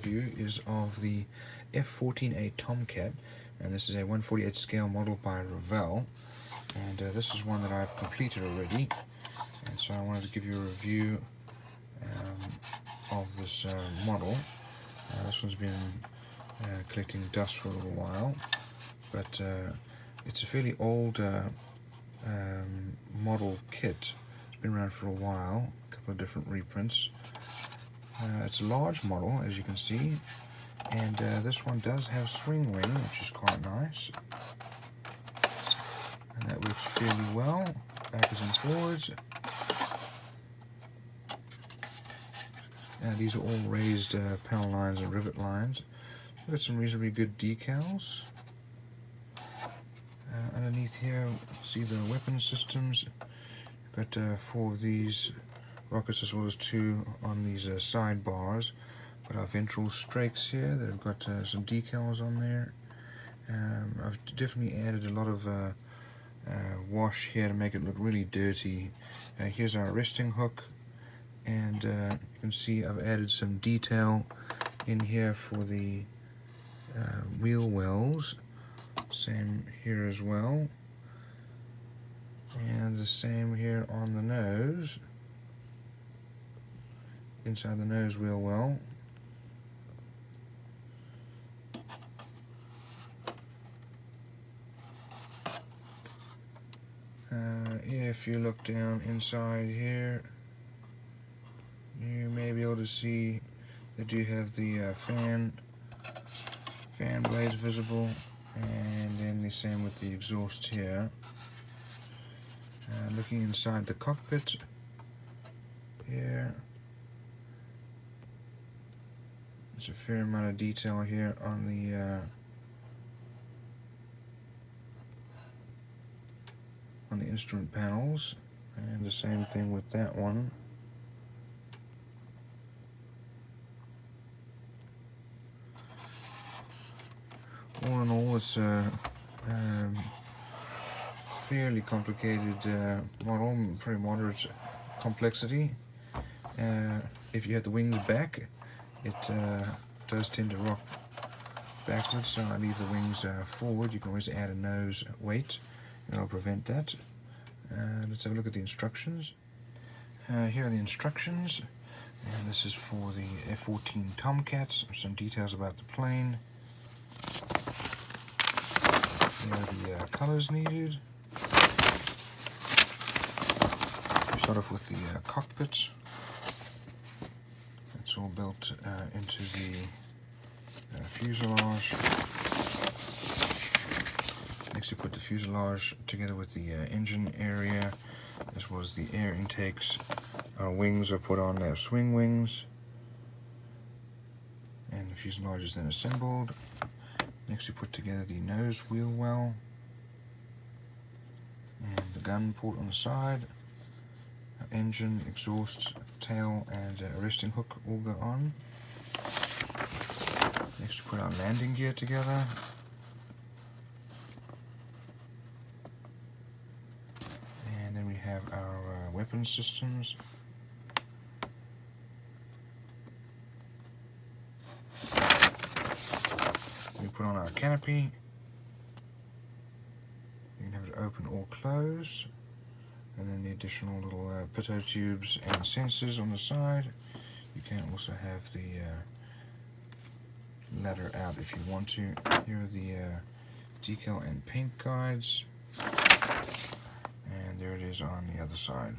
review is of the F-14A Tomcat, and this is a 1/48 scale model by Revell, and this is one that I've completed already, and so I wanted to give you a review of this model. This one's been collecting dust for a little while, but it's a fairly old model kit. It's been around for a while, a couple of different reprints. It's a large model, as you can see, and this one does have swing wing, which is quite nice, and that works fairly well, backwards and forwards. These are all raised panel lines and rivet lines. We've got some reasonably good decals. Underneath here, see the weapon systems. We've got 4 of these rockets as well as 2 on these sidebars. Got our ventral strakes here that have got some decals on there. I've definitely added a lot of wash here to make it look really dirty. Here's our resting hook, and you can see I've added some detail in here for the wheel wells. Same here as well, and the same here on the nose, inside the nose wheel well. If you look down inside here, you may be able to see they do have the fan blades visible, and then the same with the exhaust here. Looking inside the cockpit here, there's a fair amount of detail here on the instrument panels, and the same thing with that one. All in all, it's a fairly complicated model, pretty moderate complexity. If you have the wings back, it does tend to rock backwards, so I leave the wings forward. You can always add a nose weight, and it'll prevent that. Let's have a look at the instructions. Here are the instructions, and this is for the F-14 Tomcats. Some details about the plane. Here are the colors needed. We start off with the cockpit. It's all built into the fuselage. Next, you put the fuselage together with the engine area, as well as the air intakes. Our wings are put on their swing wings, and the fuselage is then assembled. Next, we put together the nose wheel well, and the gun port on the side. Our engine, exhaust, tail, and resting hook all go on. Next, we put our landing gear together. And then we have our weapon systems. We put on our canopy. You can have it open or close, and then the additional little pitot tubes and sensors on the side. You can also have the ladder out if you want to. Here are the decal and paint guides, and there it is on the other side.